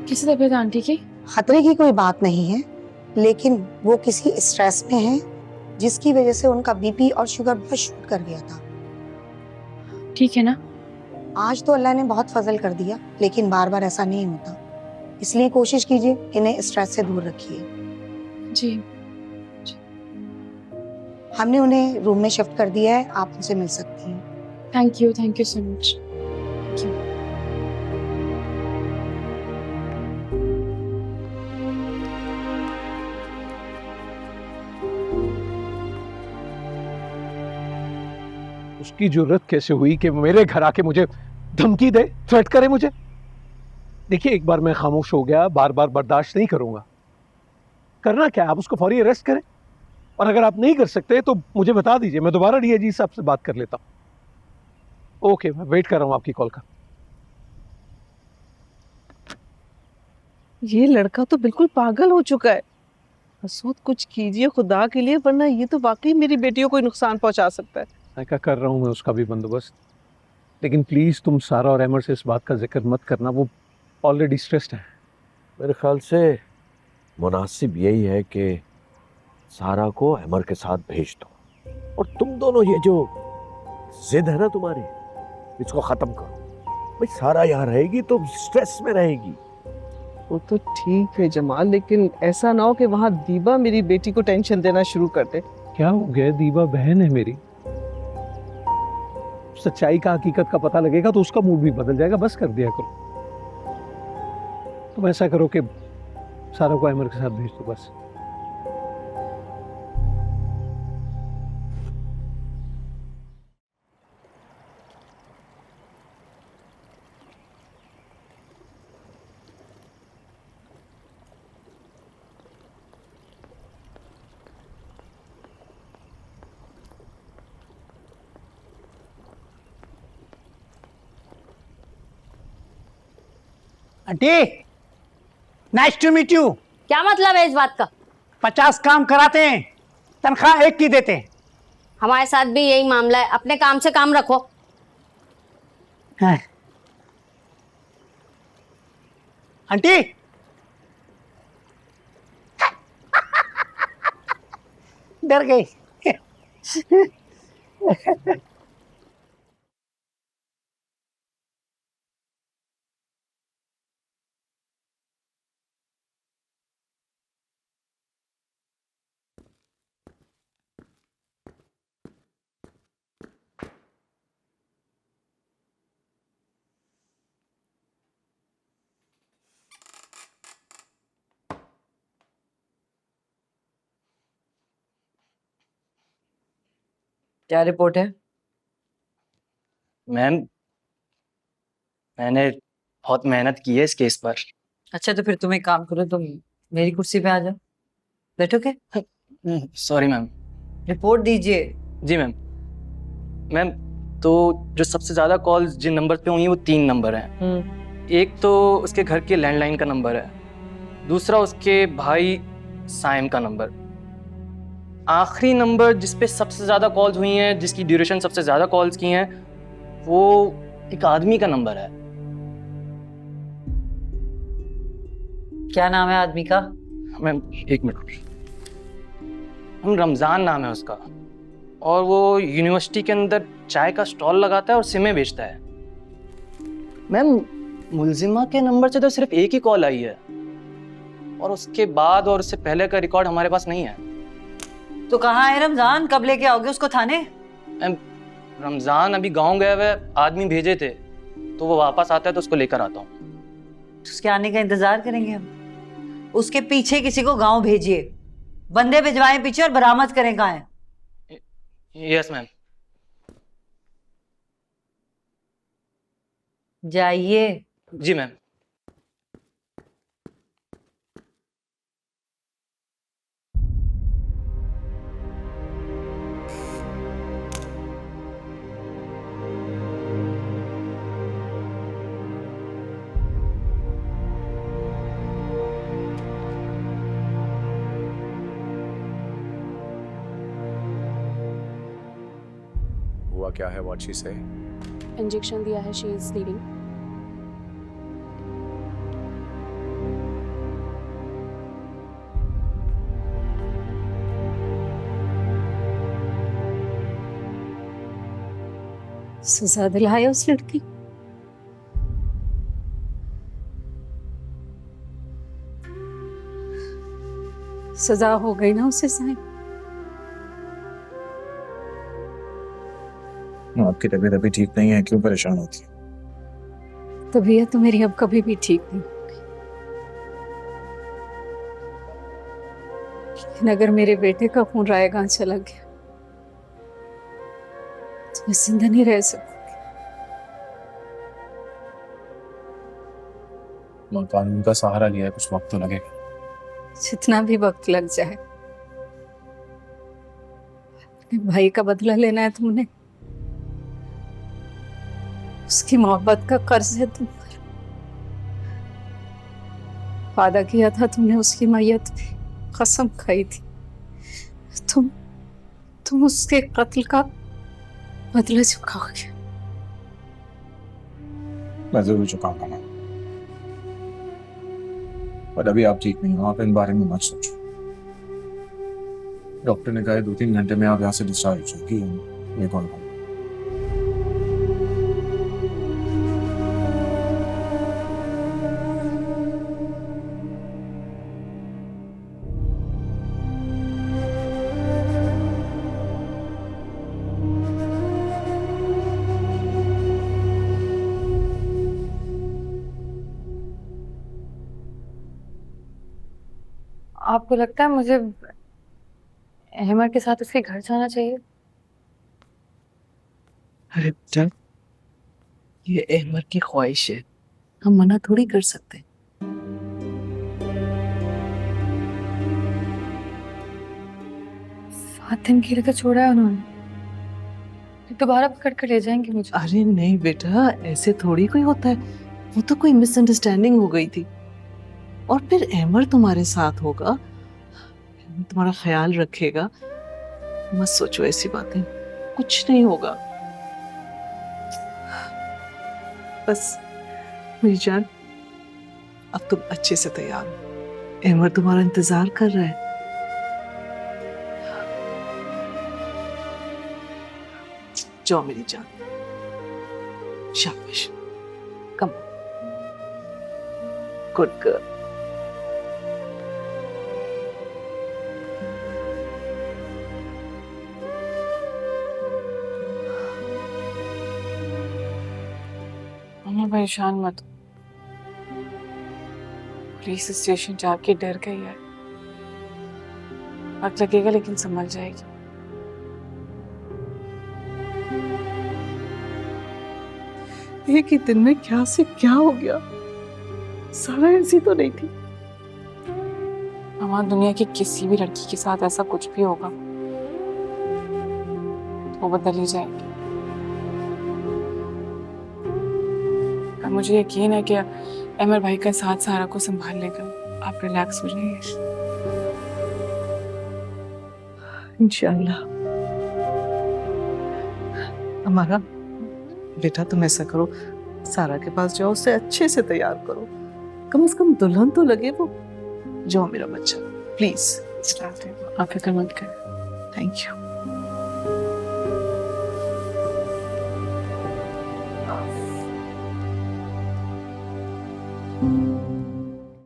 कैसी तबीयत आंटी की? खतरे की कोई बात नहीं है, लेकिन वो किसी स्ट्रेस में हैं जिसकी वजह से उनका बीपी और शुगर बहुत शूट कर गया था। ठीक है ना? आज तो अल्लाह ने बहुत फजल कर दिया, लेकिन बार बार ऐसा नहीं होता, इसलिए कोशिश कीजिए इन्हें स्ट्रेस से दूर रखिए। जी। हमने उन्हें रूम में शिफ्ट कर दिया है, आप उनसे मिल सकती हैं। Thank you so much. उसकी जरूरत कैसे हुई कि मेरे घर आके मुझे धमकी दे, थ्रेट करे मुझे? देखिए, एक बार मैं खामोश हो गया, बार बार बर्दाश्त नहीं करूंगा। करना क्या, आप उसको फौरी अरेस्ट करें, और अगर आप नहीं कर सकते तो मुझे बता दीजिए, मैं दोबारा डीआईजी साहब से बात कर लेता हूं। ओके, मैं वेट कर रहा हूं आपकी कॉल का। ये लड़का तो बिल्कुल पागल हो चुका है। मसूद, कुछ कीजिए खुदा के लिए, वरना ये तो वाकई मेरी बेटियों को नुकसान पहुंचा सकता है। मैं क्या कर रहा हूं, मैं उसका भी बंदोबस्त, लेकिन प्लीज तुम सारा और अमर से इस बात का जिक्र मत करना, वो ऑलरेडी स्ट्रेस्ड है। मेरे ख्याल से मुनासिब यही है कि सारा को अमर के साथ भेज दो, और तुम दोनों ये जो जिद है ना तुम्हारी, इसको खत्म करो। भाई सारा यहाँ रहेगी तो स्ट्रेस में रहेगी। वो तो ठीक है जमाल, लेकिन ऐसा ना हो कि वहाँ दीबा मेरी बेटी को टेंशन देना शुरू कर दे। क्या हो गया, दीबा बहन है मेरी, सच्चाई का, हकीकत का पता लगेगा तो उसका मूड भी बदल जाएगा। बस कर दिया करो। तुम ऐसा करो कि सारा को अमर के साथ भेज दो बस। Aunty, nice to meet you. क्या मतलब है इस बात का? 50 काम कराते हैं, तनख्वाह एक की देते हैं। हमारे साथ भी यही मामला है, अपने काम से काम रखो। हाँ। आंटी, डर गई। क्या रिपोर्ट है? मैम, मैंने बहुत मेहनत की है इस केस पर। अच्छा, तो फिर तुम एक काम करो, तुम मेरी कुर्सी पे आ जाओ, बैठोगे? Sorry ma'am. रिपोर्ट दीजिए। जी मैम। मैम, तो जो सबसे ज़्यादा कॉल्स जिन नंबर पे हुई हैं वो 3 नंबर हैं। एक तो उसके घर के लैंडलाइन का नंबर है, दूसरा उसके भाई साइम का नंबर, आखिरी नंबर जिस पे सबसे ज़्यादा कॉल्स हुई हैं, जिसकी ड्यूरेशन सबसे ज़्यादा कॉल्स की हैं, वो एक आदमी का नंबर है। क्या नाम है आदमी का? मैम एक मिनट, हम रमज़ान नाम है उसका, और वो यूनिवर्सिटी के अंदर चाय का स्टॉल लगाता है और सिमें बेचता है। मैम, मुलजिमा के नंबर से तो सिर्फ एक ही कॉल आई है, और उसके बाद और उससे पहले का रिकॉर्ड हमारे पास नहीं है। तो कहाँ है रमजान? कब लेके आओगे उसको थाने? मैम, रमज़ान अभी गांव गए हुए, आदमी भेजे थे, तो वो वापस आता है तो उसको लेकर आता हूँ। उसके आने का इंतजार करेंगे हम। उसके पीछे किसी को गांव भेजिए, बंदे भिजवाएं पीछे और बरामद करें कहाँ है। Yes ma'am. जाइए। जी मैम। हुआ क्या है? व्हाट शी से? इंजेक्शन दिया है, शी इज ब्लीडिंग। सजा दिलाया उस लड़की को। सजा हो गई ना उसे साईं। आपकी तबीयत अभी ठीक नहीं है, क्यों परेशान होती है? तबीयत तो मेरी अब कभी भी ठीक नहीं होगी, लेकिन अगर मेरे बेटे का खून रायगां चला गया तो मैं जिंदा नहीं रह सकूंगी। कानून का सहारा लिया है, कुछ वक्त तो लगेगा। जितना भी वक्त लग जाए, अपने भाई का बदला लेना है तुमने। उसकी मोहब्बत का कर्ज है तुम पर। वादा किया था तुमने उसकी मैयत पे, कसम खाई थी। तुम उसके कत्ल का बदला चुकाओगे। मैं जरूर चुकाऊंगा ना, पर अभी आप ठीक नहीं हो, आप इन बारे में मत सोचो। डॉक्टर ने कहा है 2-3 घंटे में आप यहाँ से डिस्चार्ज हो जाएगी। ये कौन है? आपको लगता है मुझे अहमद के साथ उसके घर जाना चाहिए? अरे बेटा, ये अहमद की ख्वाहिश है, हम मना थोड़ी कर सकते। 7 दिन के लिए तो छोड़ा है उन्होंने, दोबारा पकड़ कर ले जाएंगे मुझे। अरे नहीं बेटा, ऐसे थोड़ी कोई होता है। वो तो कोई मिसअंडरस्टैंडिंग हो गई थी। और फिर अहमद तुम्हारे साथ होगा, तुम्हारा ख्याल रखेगा। मत सोचो ऐसी बातें, कुछ नहीं होगा। बस मेरी जान, अब तुम अच्छे से तैयार हो। अहमद तुम्हारा इंतजार कर रहा है। जाओ मेरी जान, शाबाश, कम, गुड गर्ल। मम्मा परेशान मत हो। पुलिस स्टेशन जाके डर गई है, वक्त लगेगा लेकिन संभल जाएगी। एक ही दिन में क्या से क्या हो गया। सारा ऐसी तो नहीं थी। मम्मा, दुनिया की किसी भी लड़की के साथ ऐसा कुछ भी होगा वो बदल ही जाएगी। और मुझे यकीन है कि अमर भाई का साथ सारा को संभाल लेगा। आप रिलैक्स हो जाइए। इंशाल्लाह। हमारा बेटा, तुम ऐसा करो, सारा के पास जाओ, उसे अच्छे से तैयार करो। कम से कम दुल्हन तो लगे वो। जाओ मेरा बच्चा, प्लीज। आप फिक्र मत करें। Thank you.